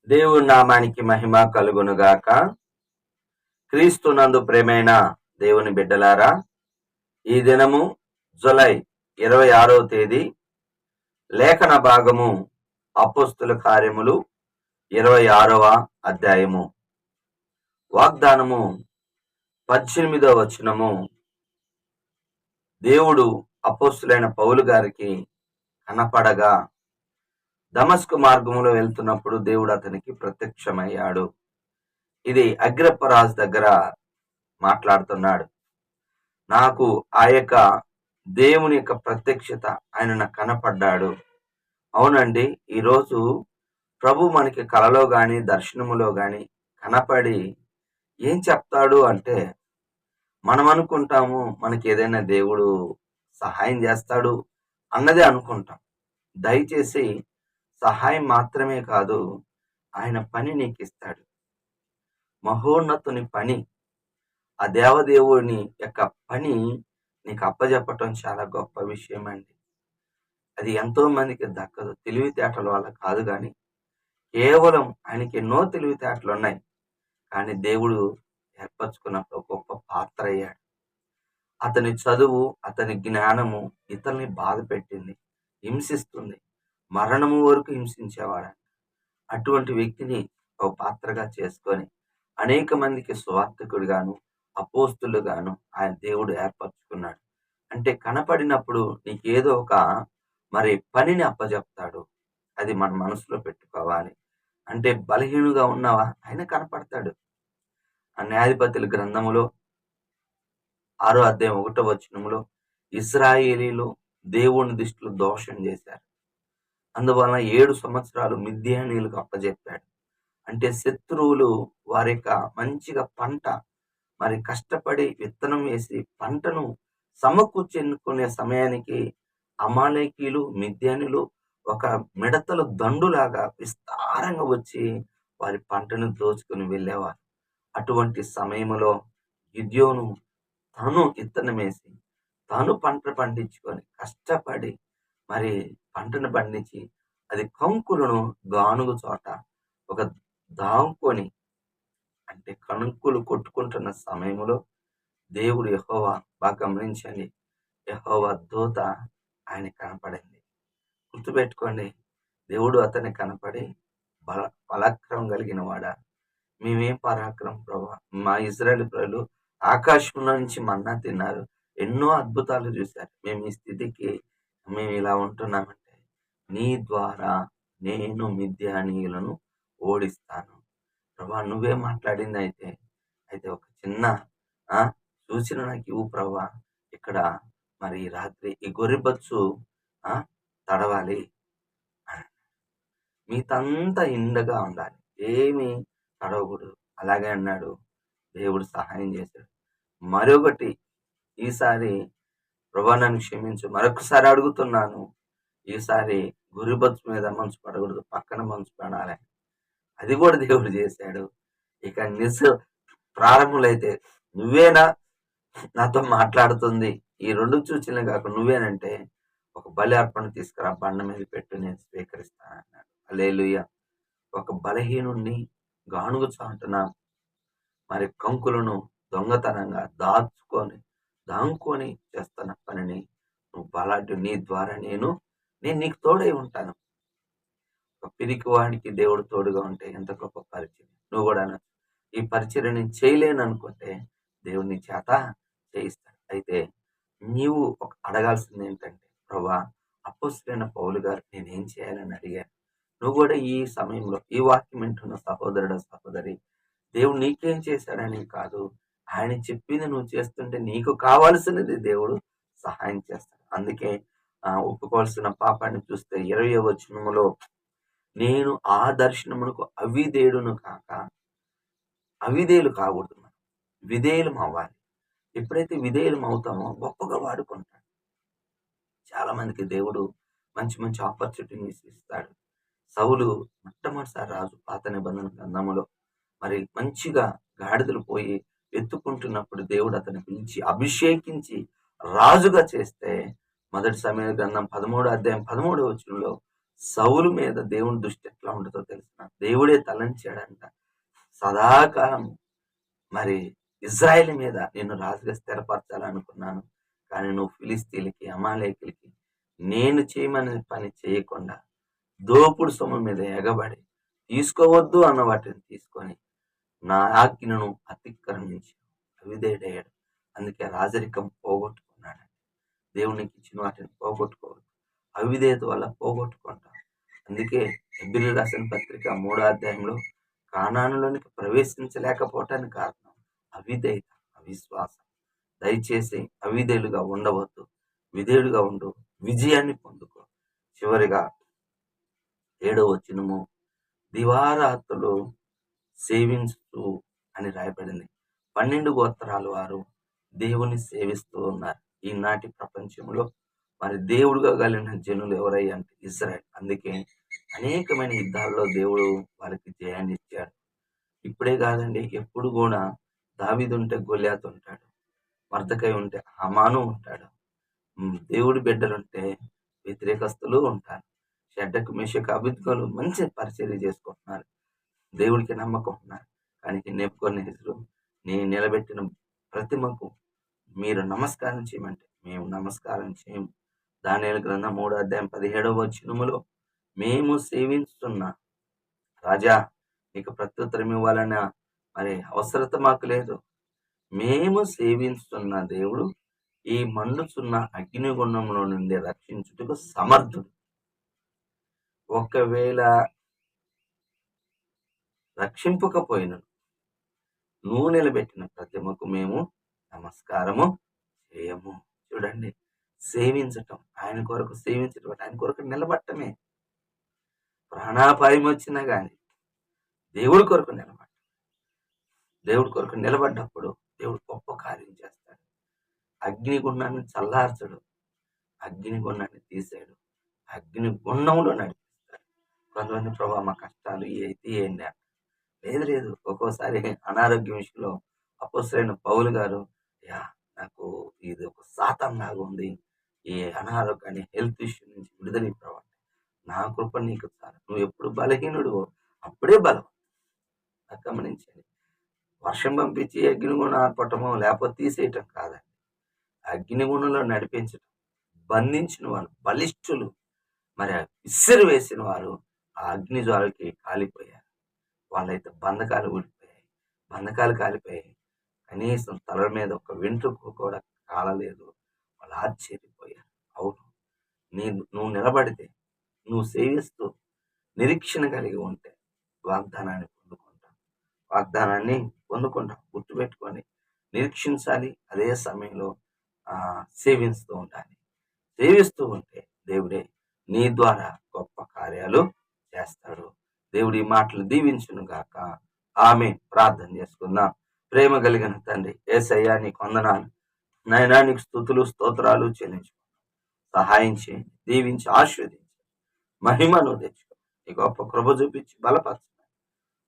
దేవుని నామానికి మహిమ కలుగునుగాక. క్రీస్తునందు ప్రేమైన దేవుని బిడ్డలారా, ఈ దినము జూలై 26వ తేదీ, లేఖన భాగము అపోస్తుల కార్యములు 26వ అధ్యాయము, వాగ్దానము 18వ వచనము. దేవుడు అపోస్తులైన పౌలు గారికి కనపడగా దమస్కు మార్గములో వెళ్తున్నప్పుడు దేవుడు అతనికి ప్రత్యక్షమయ్యాడు. ఇది అగ్రిప్పరాజు దగ్గర మాట్లాడుతున్నాడు. నాకు ఆ యొక్క దేవుని యొక్క ప్రత్యక్షత, ఆయన నాకు కనపడ్డాడు. అవునండి, ఈరోజు ప్రభు మనకి కలలో గాని దర్శనములో గాని కనపడి ఏం చెప్తాడు అంటే, మనం అనుకుంటాము మనకి ఏదైనా దేవుడు సహాయం చేస్తాడు అన్నదే అనుకుంటాం. దయచేసి సహాయం మాత్రమే కాదు, ఆయన పని నీకు ఇస్తాడు. మహోన్నతుని పని, ఆ దేవదేవుని యొక్క పని నీకు అప్పజెప్పటం చాలా గొప్ప విషయం అండి. అది ఎంతో మందికి దక్కదు. తెలివితేటల వల్ల కాదు, కానీ కేవలం ఆయనకి ఎన్నో తెలివితేటలు ఉన్నాయి. కానీ దేవుడు ఏర్పరచుకున్నప్పుడు గొప్ప పాత్ర అయ్యాడు. అతని చదువు, అతని జ్ఞానము ఇతరుల్ని బాధ పెట్టింది, హింసిస్తుంది, మరణము వరకు హింసించేవాడు. అటువంటి వ్యక్తిని ఒక పాత్రగా చేసుకొని అనేక మందికి సువార్తికుడిగాను, అపోస్తులుగాను ఆయన దేవుడు ఏర్పరచుకున్నాడు. అంటే కనపడినప్పుడు నీకేదో ఒక పనిని అప్పజెప్తాడు. అది మన మనసులో పెట్టుకోవాలి. అంటే బలహీనుగా ఉన్నావా, ఆయన కనపడతాడు. ఆ న్యాయాధిపతుల గ్రంథములో 6వ అధ్యాయం 1వ వచనములో, ఇశ్రాయేలీలు దేవుని దృష్టిలో దోషం చేశారు, అందువలన 7 సంవత్సరాలు మిద్యానీయులకు అప్పజెప్పాడు. అంటే శత్రువులు వారి యొక్క మంచిగా పంట కష్టపడి విత్తనం వేసి పంటను సమకూర్చుకునే సమయానికి అమాలేకీలు, మిద్యానీయులు ఒక మిడతల దండులాగా విస్తారంగా వచ్చి వారి పంటను దోచుకుని వెళ్ళేవారు. అటువంటి సమయంలో గిద్యోను తాను విత్తనం వేసి తాను పంట పండించుకొని కష్టపడి పంటను పండించి అది కంకులను గానుగు చోట ఒక దాంకొని, అంటే కణుకులు కొట్టుకుంటున్న సమయంలో దేవుడు యెహోవా, బాగా గమనించండి, యెహోవా దూత ఆయన కనపడింది. గుర్తుపెట్టుకోండి, దేవుడు అతన్ని కనపడి, పరాక్రమం కలిగిన వాడా, మేమేం పరాక్రమం ప్రభా, మా ఇశ్రాయేలు ప్రజలు ఆకాశం నుంచి మన్నా తిన్నారు, ఎన్నో అద్భుతాలు చూశారు, మేము ఈ స్థితికి మేము ఇలా ఉంటున్నామంటే నీ ద్వారా నేను మిద్యానీయులను ఓడిస్తాను ప్రభా. నువ్వే మాట్లాడింది అయితే ఒక చిన్న సూచన నాకు ఇవ్వు ప్రభా. ఇక్కడ ఈ రాత్రి ఈ గొర్రెబచ్చు తడవాలి, మీతంతా ఇండగా ఉండాలి, ఏమి తడవకూడదు. అలాగే అన్నాడు. దేవుడు సహాయం చేశాడు. మరొకటి, ఈసారి ప్రభా నన్ను క్షమించు, మరొకసారి అడుగుతున్నాను, ఈసారి గురిబచ్చు మీద మనసు పడకూడదు, పక్కన మనసు పడాలి. అది కూడా దేవుడు చేశాడు. ఇక ప్రారంభులైతే నువ్వేనా నాతో మాట్లాడుతుంది, ఈ 2 సూచనలు కాకుండా నువ్వేనంటే ఒక బలి అర్పణ తీసుకురా, బండ మీద పెట్టు, నేను స్వీకరిస్తానన్నాడు. హల్లెలూయా. ఒక బలహీనుణ్ణి గానుగు చాటున కంకులను దొంగతనంగా దాంకొని చేస్తున్న పనిని నువ్వు బలాఢ్యుడు, నీ ద్వారా నేను నీకు తోడై ఉంటాను. ఒక పిరికి వాడికి దేవుడు తోడుగా ఉంటే ఎంత గొప్ప పరిచయం. నువ్వు కూడా ఈ పరిచయం నేను చేయలేను అనుకుంటే దేవుడు నీ చేత చేయిస్తాడు. అయితే నీవు అడగాల్సింది ఏంటంటే, ప్రభా అపోస్తలుడైన పౌలు గారు నేనేం చేయాలని అడిగాను. నువ్వు కూడా ఈ సమయంలో ఈ వాక్యం వింటున్న సహోదరుడు, సహోదరి, దేవుడు నీకేం చేశాడని కాదు, ఆయన చెప్పింది నువ్వు చేస్తుంటే నీకు కావాల్సినది దేవుడు సహాయం చేస్తాడు. అందుకే ఒప్పుకోవాల్సిన పాపాన్ని చూస్తే 20వ వచనములో, నేను ఆ దర్శనమునకు అవిధేయుడును కాక, అవిధేయులు కాకూడదు, మనం విధేయులం అవ్వాలి. ఎప్పుడైతే విధేయులం అవుతామో గొప్పగా వాడుకుంటాడు. చాలా మందికి దేవుడు మంచి మంచి ఆపర్చునిటీస్ ఇస్తాడు. సౌలు మొట్టమొదటిసారి రాజు, పాత నిబంధన గ్రంథములో మంచిగా గాడిదలు పోయి ఎత్తుకుంటున్నప్పుడు దేవుడు అతన్ని పిలిచి అభిషేకించి రాజుగా చేస్తే, 1 సమూయేలు గ్రంథం 13వ అధ్యాయం 13వ వచనంలో సౌలు మీద దేవుని దృష్టి ఎట్లా ఉంటుందో తెలిసిన దేవుడే తలంచాడంట. సదాకాలం మరి ఇజ్రాయేల్ మీద నేను రాజుగా స్థిరపరచాలనుకున్నాను, కానీ నువ్వు ఫిలిస్తీన్లకి అమాలేకులకి నేను చేయమనే పని చేయకుండా దోపుడు సొమ్ము మీద ఎగబడి తీసుకోవద్దు అన్న వాటిని తీసుకొని నా ఆజ్ఞను అతిక్రమించి అవిధేయుడయ్యాడు. అందుకే రాజరికం పోగొట్టుకున్నాడు. దేవునికి ఇచ్చిన వాటిని పోగొట్టుకోవద్దు, అవిధేయత వల్ల పోగొట్టుకుంటాం. అందుకే హెబ్రీయులకు రాసిన పత్రిక 3వ అధ్యాయంలో కానానులోనికి ప్రవేశించలేకపోవటానికి కారణం అవిధేయత, అవిశ్వాసం. దయచేసి అవిధేయులుగా ఉండవద్దు, విధేయుడుగా ఉండు, విజయాన్ని పొందుకో. చివరిగా 7వ వచనము, దివారాత్రులు సేవించు అని రాయబడింది. 12 గోత్రాల వారు దేవుని సేవిస్తూ ఉన్నారు. ఈనాటి ప్రపంచంలో మరి దేవుడుగా కలిగిన జనులు ఎవరయ్యా అంటే ఇజ్రాయెల్. అందుకే అనేకమైన యుద్ధాల్లో దేవుడు వారికి జయాన్ని ఇచ్చాడు. ఇప్పుడే కాదండి, ఎప్పుడు కూడా దావీదు ఉంటే గొల్యాతు ఉంటాడు, మర్దకై ఉంటే హమాను ఉంటాడు, దేవుడి బిడ్డలుంటే వ్యతిరేకస్తులు ఉంటారు. షడ్రకు మేషకు అబేద్నెగోలు మంచి పరిచర్య చేసుకుంటున్నారు, దేవుడికి నమ్మకం ఉన్నారు. కానీ నెబుకద్నెజరు నేను నిలబెట్టిన ప్రతిమకు మీరు నమస్కారం చేయమంటే మేము నమస్కారం చేయము. దానియేలు గ్రంథం 3వ అధ్యాయం 17వ వచనములో మేము సేవిస్తున్న రాజా నీకు ప్రత్యుత్తరం ఇవ్వాలన్న మరి అవసరత మాకు లేదు. మేము సేవిస్తున్న దేవుడు ఈ మండుచున్న అగ్నిగుండంలో నుండి రక్షించుటకు సమర్థుడు. ఒకవేళ రక్షింపకపోయినను నువ్వు నిలబెట్టిన ప్రతిమకు మేము నమస్కారము చేయము. చూడండి, సేవించటం, ఆయన కొరకు సేవించటం, ఆయన కొరకు నిలబడటమే. ప్రాణాపాయం వచ్చినా కానీ దేవుడి కొరకు నిలబడ, దేవుడి కొరకు నిలబడ్డప్పుడు దేవుడు గొప్ప కార్యం చేస్తాడు. అగ్నిగుండాన్ని చల్లార్చడు, అగ్నిగుండాన్ని తీసాడు, అగ్నిగుండంలో నడిపిస్తాడు. కొంతమంది ప్రభావ మా కష్టాలు అయితే ఏంటి లేదు, ఒక్కోసారి అనారోగ్యం విషయంలో అపోస్తలుడైన పౌలు గారు, నాకు ఇది ఒక శాతం లాగా ఉంది, ఈ అనారోగ్యాన్ని హెల్త్ ఇష్యూ నుంచి విడుదల ప్రభావం, నా కృప నీకు చాలు, నువ్వు ఎప్పుడు బలహీనుడు అప్పుడే బలం. గమనించండి, వర్షం పంపించి అగ్నిగుణం ఆర్పటమో లేకపోతే తీసేయటం కాదండి, అగ్నిగుణంలో నడిపించటం. బంధించిన వారు బలిష్ఠులు, మరి విసిరి వేసిన వారు ఆ అగ్ని జ్వాలకి కాలిపోయారు. వాళ్ళైతే బంధకాలు ఊడిపోయాయి, బంధకాలు కాలిపోయాయి, కనీసం తల మీద ఒక వెంట్రుక కూడా కాలలేదు. వాళ్ళు ఆశ్చర్యపోయారు. అవును, నువ్వు నిలబడితే, నువ్వు సేవిస్తూ నిరీక్షణ కలిగి ఉంటే వాగ్దానాన్ని పొందుకుంటాం. గుర్తుపెట్టుకొని నిరీక్షించాలి, అదే సమయంలో సేవిస్తూ ఉండాలి. సేవిస్తూ ఉంటే దేవుడే నీ ద్వారా గొప్ప కార్యాలు చేస్తాడు. దేవుడి మాటలు దీవించును గాక. ఆమె ప్రార్థన చేసుకుందాం. ప్రేమ కలిగిన తండ్రి యేసయ్యా, నీకు వందనాలు నాయనా, నీకు స్తుతులు స్తోత్రాలు చెల్లించుకున్నాం. సహాయం చేయండి, దీవించి ఆశీర్వదించి మహిమను తెచ్చుకో. నీ గొప్ప కృప చూపించి బలపరచు.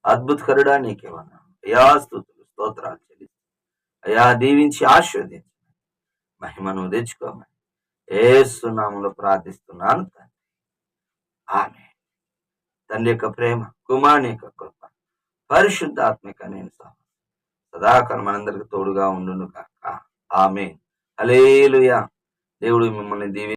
అద్భుతకరుడా నీకే వందనాలు అయ్యా, స్తుతులు స్తోత్రాలు చెల్లించి అయ్యా దీవించి ఆశీర్వదించి మహిమను తెచ్చుకోమని యేసు నామములో ప్రార్థిస్తున్నాను తండ్రి. ఆమేన్. తండ్రి యొక్క ప్రేమ, కుమారుని యొక్క కృప, పరిశుద్ధాత్మిక నేను సదాకాలం మనందరికి తోడుగా ఉండును కాక. ఆమేన్. హల్లెలూయా. దేవుడు మిమ్మల్ని దీవి